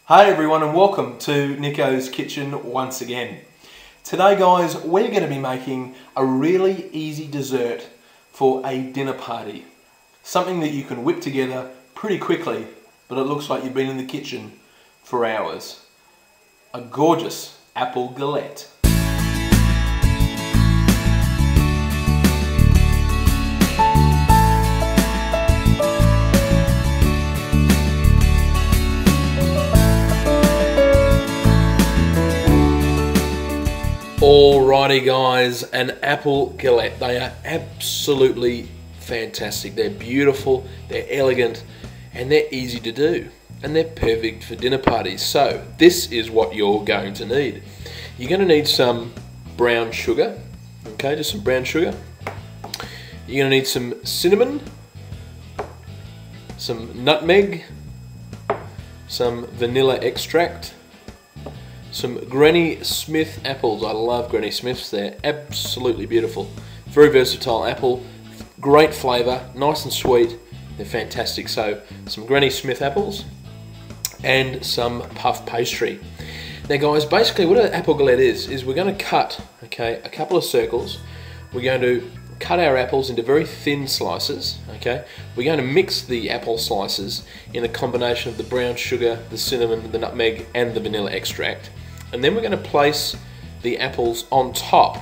Hi everyone and welcome to Nicko's Kitchen once again. Today guys, we're going to be making a really easy dessert for a dinner party. Something that you can whip together pretty quickly, but it looks like you've been in the kitchen for hours. A gorgeous apple galette. Alrighty guys, an apple galette. They are absolutely fantastic. They're beautiful, they're elegant, and they're easy to do. And they're perfect for dinner parties. So, this is what you're going to need. You're going to need some brown sugar. Okay, just some brown sugar. You're going to need some cinnamon, some nutmeg, some vanilla extract, some Granny Smith apples. I love Granny Smiths, they're absolutely beautiful. Very versatile apple, great flavour, nice and sweet, they're fantastic. So some Granny Smith apples and some puff pastry. Now guys, basically what an apple galette is we're going to cut a couple of circles. We're going to cut our apples into very thin slices. We're going to mix the apple slices in a combination of the brown sugar, the cinnamon, the nutmeg and the vanilla extract. And then we're going to place the apples on top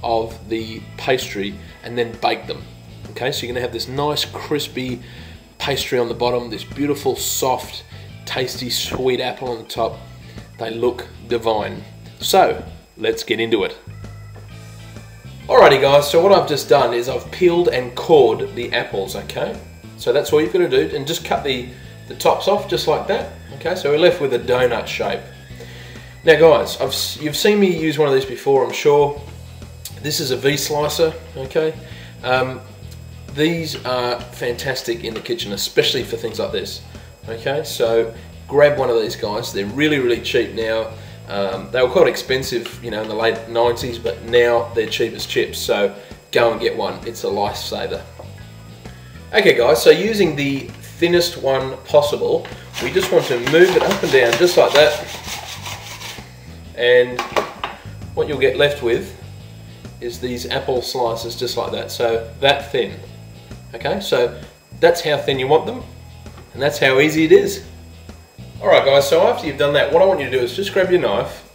of the pastry and then bake them. Okay, so you're going to have this nice crispy pastry on the bottom, this beautiful soft tasty sweet apple on the top. They look divine. So let's get into it. Alrighty guys, so what I've just done is I've peeled and cored the apples, okay? So that's all you've got to do, and just cut the tops off just like that. Okay, so we're left with a donut shape. Now guys, you've seen me use one of these before, I'm sure. This is a V-slicer, okay? These are fantastic in the kitchen, especially for things like this. Okay, so grab one of these guys. They're really cheap now. They were quite expensive, you know, in the late 90s, but now they're cheap as chips, so go and get one. It's a lifesaver. Okay guys, so using the thinnest one possible, we just want to move it up and down just like that. And what you'll get left with is these apple slices just like that, so that thin. Okay, so that's how thin you want them, and that's how easy it is. Alright guys, so after you've done that, what I want you to do is just grab your knife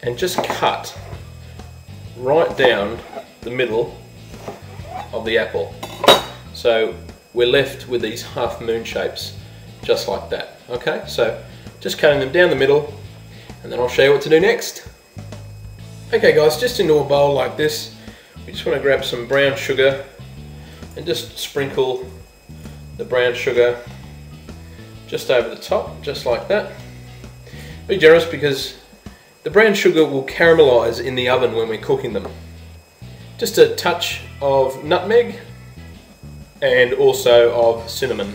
and just cut right down the middle of the apple. So we're left with these half moon shapes, just like that. Okay, so just cutting them down the middle, and then I'll show you what to do next. Okay guys, just into a bowl like this, we just want to grab some brown sugar and just sprinkle the brown sugar just over the top, just like that. Be generous because the brown sugar will caramelise in the oven when we're cooking them. Just a touch of nutmeg and also of cinnamon.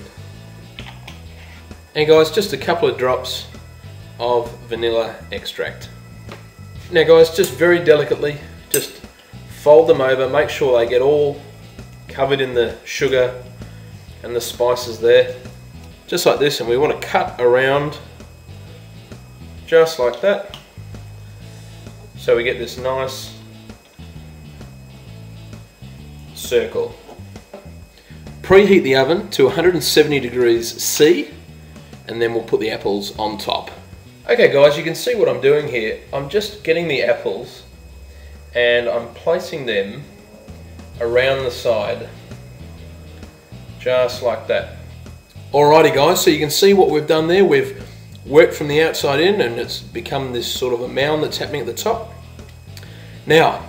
And guys, just a couple of drops of vanilla extract. Now guys, just very delicately, just fold them over, make sure they get all covered in the sugar and the spices there. Just like this, and we want to cut around just like that, so we get this nice circle. Preheat the oven to 170 degrees C, and then we'll put the apples on top. Okay guys, you can see what I'm doing here. I'm just getting the apples and I'm placing them around the side, just like that. Alrighty guys, so you can see what we've done there. We've worked from the outside in and it's become this sort of a mound that's happening at the top. Now,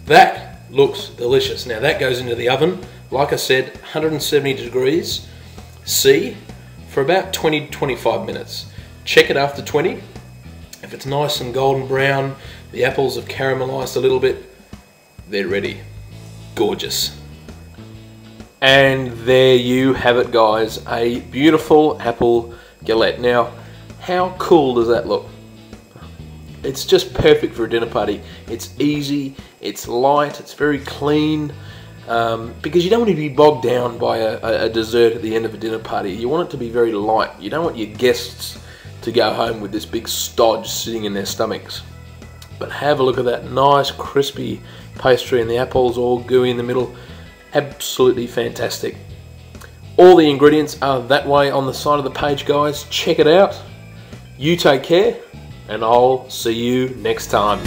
that looks delicious. Now that goes into the oven, like I said, 170 degrees C for about 20-25 minutes. Check it after 20. If it's nice and golden brown, the apples have caramelized a little bit, they're ready. Gorgeous. And there you have it guys, a beautiful apple galette. Now, how cool does that look? It's just perfect for a dinner party. It's easy, it's light, it's very clean, because you don't want to be bogged down by a dessert at the end of a dinner party. You want it to be very light. You don't want your guests to go home with this big stodge sitting in their stomachs. But have a look at that nice crispy pastry, and the apples all gooey in the middle. Absolutely fantastic. All the ingredients are that way on the side of the page, guys. Check it out. You take care, and I'll see you next time.